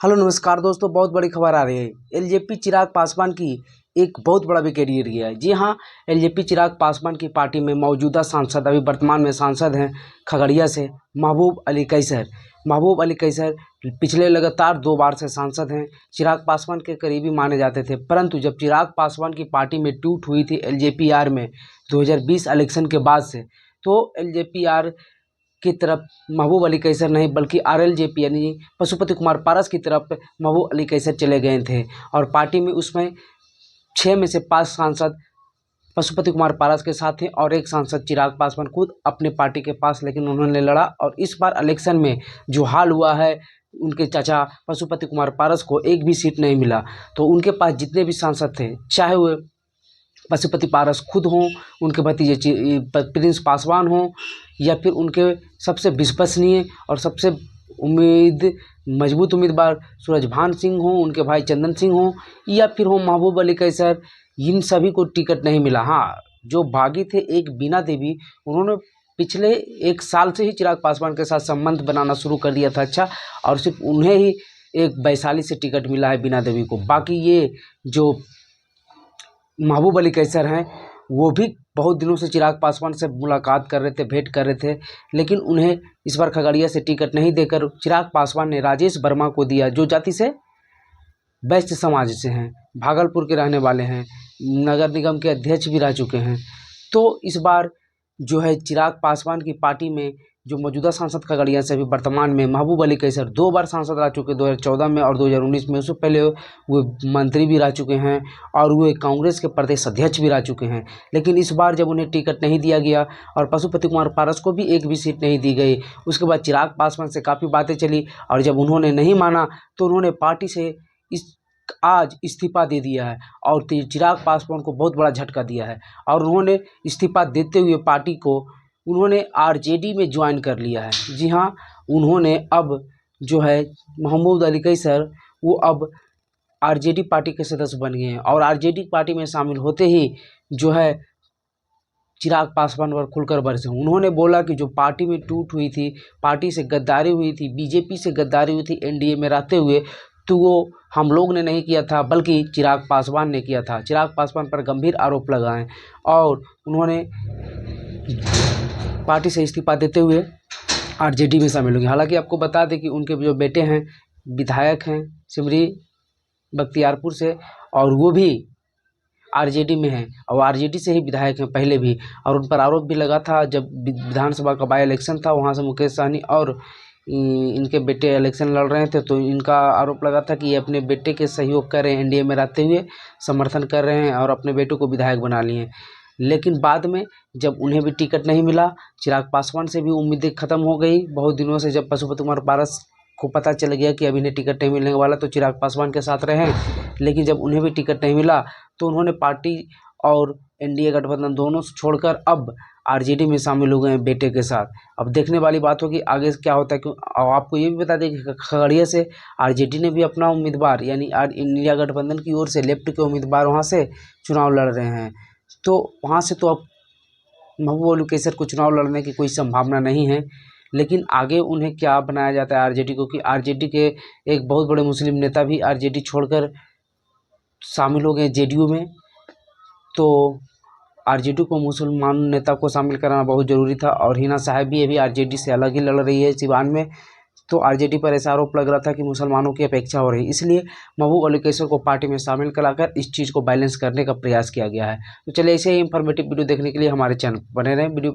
Hello नमस्कार दोस्तों, बहुत बड़ी खबर आ रही है। एलजेपी चिराग पासवान की एक बहुत बड़ा विकेट गिर गया है। जी हाँ, एलजेपी चिराग पासवान की पार्टी में मौजूदा सांसद, अभी वर्तमान में सांसद हैं खगड़िया से, महबूब अली कैसर। महबूब अली कैसर पिछले लगातार 2 बार से सांसद हैं। चिराग पासवान के करीबी माने जाते थे, परंतु जब चिराग पासवान की पार्टी में टूट हुई थी एलजेपीआर में 2020 इलेक्शन के बाद से, तो एलजेपीआर की तरफ महबूब अली कैसर नहीं बल्कि आरएलजेपी यानी पशुपति कुमार पारस की तरफ महबूब अली कैसर चले गए थे। और पार्टी में उसमें 6 में से 5 सांसद पशुपति कुमार पारस के साथ थे और एक सांसद चिराग पासवान खुद अपने पार्टी के पास, लेकिन उन्होंने लड़ा। और इस बार इलेक्शन में जो हाल हुआ है, उनके चाचा पशुपति कुमार पारस को एक भी सीट नहीं मिला। तो उनके पास जितने भी सांसद थे, चाहे वो पशुपति पारस खुद हों, उनके भतीजे प्रिंस पासवान हों, या फिर उनके सबसे विश्वसनीय और सबसे मजबूत उम्मीदवार सूरजभान सिंह हों, उनके भाई चंदन सिंह हों, या फिर हो महबूब अली कैसर, इन सभी को टिकट नहीं मिला। हाँ, जो बागी थे एक बीना देवी, उन्होंने पिछले 1 साल से ही चिराग पासवान के साथ संबंध बनाना शुरू कर दिया था। अच्छा, और सिर्फ उन्हें ही एक वैशाली से टिकट मिला है, बीना देवी को। बाकी ये जो महबूब अली कैसर हैं, वो भी बहुत दिनों से चिराग पासवान से मुलाकात कर रहे थे, भेंट कर रहे थे, लेकिन उन्हें इस बार खगड़िया से टिकट नहीं देकर चिराग पासवान ने राजेश वर्मा को दिया, जो जाति से वैश्य समाज से हैं, भागलपुर के रहने वाले हैं, नगर निगम के अध्यक्ष भी रह चुके हैं। तो इस बार जो है चिराग पासवान की पार्टी में जो मौजूदा सांसद खगड़िया से, अभी वर्तमान में महबूब अली कैसर 2 बार सांसद रह चुके, 2014 में और 2019 में। उससे पहले वो मंत्री भी रह चुके हैं और वो कांग्रेस के प्रदेश अध्यक्ष भी रह चुके हैं। लेकिन इस बार जब उन्हें टिकट नहीं दिया गया और पशुपति कुमार पारस को भी एक भी सीट नहीं दी गई, उसके बाद चिराग पासवान से काफ़ी बातें चली, और जब उन्होंने नहीं माना तो उन्होंने पार्टी से आज इस्तीफा दे दिया है। और चिराग पासवान को बहुत बड़ा झटका दिया है, और उन्होंने इस्तीफा देते हुए पार्टी को उन्होंने आरजेडी में ज्वाइन कर लिया है। जी हाँ, उन्होंने अब जो है महमूद अली कैसर, वो अब आरजेडी पार्टी के सदस्य बन गए हैं, और आरजेडी पार्टी में शामिल होते ही जो है चिराग पासवान पर खुलकर बरसे। उन्होंने बोला कि जो पार्टी में टूट हुई थी, पार्टी से गद्दारी हुई थी, बीजेपी से गद्दारी हुई थी एनडीए में रहते हुए, तो वो हम लोग ने नहीं किया था बल्कि चिराग पासवान ने किया था। चिराग पासवान पर गंभीर आरोप लगाए और उन्होंने पार्टी से इस्तीफा देते हुए आरजेडी में शामिल हो गए। हालांकि आपको बता दें कि उनके जो बेटे हैं विधायक हैं सिमरी बख्तियारपुर से, और वो भी आरजेडी में हैं और आरजेडी से ही विधायक हैं पहले भी। और उन पर आरोप भी लगा था जब विधानसभा का बाई इलेक्शन था, वहाँ से मुकेश सहनी और इनके बेटे इलेक्शन लड़ रहे थे, तो इनका आरोप लगा था कि ये अपने बेटे के सहयोग कर रहे हैं, एनडीए में रहते हुए समर्थन कर रहे हैं और अपने बेटों को विधायक बना लिए। लेकिन बाद में जब उन्हें भी टिकट नहीं मिला, चिराग पासवान से भी उम्मीदें ख़त्म हो गई बहुत दिनों से। जब पशुपति कुमार पारस को पता चल गया कि अब इन्हें टिकट नहीं मिलने वाला, तो चिराग पासवान के साथ रहे। लेकिन जब उन्हें भी टिकट नहीं मिला तो उन्होंने पार्टी और एनडीए गठबंधन दोनों छोड़कर अब आरजेडी में शामिल हो गए हैं बेटे के साथ। अब देखने वाली बात होगी आगे क्या होता है। क्यों, और आपको ये भी बता दें कि खगड़िया से आरजेडी ने भी अपना उम्मीदवार यानी इंडिया गठबंधन की ओर से लेफ्ट के उम्मीदवार वहाँ से चुनाव लड़ रहे हैं। तो वहाँ से तो अब महबूब अली कैसर को चुनाव लड़ने की कोई संभावना नहीं है। लेकिन आगे उन्हें क्या बनाया जाता है आरजेडी को, कि आरजेडी के एक बहुत बड़े मुस्लिम नेता भी आरजेडी छोड़कर शामिल हो गए जेडीयू में। तो आरजेडी को मुसलमान नेता को शामिल कराना बहुत ज़रूरी था, और हिना साहब भी अभी आरजेडी से अलग ही लड़ रही है सिवान में। तो आरजेडी पर ऐसा आरोप लग रहा था कि मुसलमानों की अपेक्षा हो रही, इसलिए महबूब अली कैसर को पार्टी में शामिल कराकर इस चीज़ को बैलेंस करने का प्रयास किया गया है। तो चलिए ऐसे ही इंफॉर्मेटिव वीडियो देखने के लिए हमारे चैनल बने रहें। वीडियो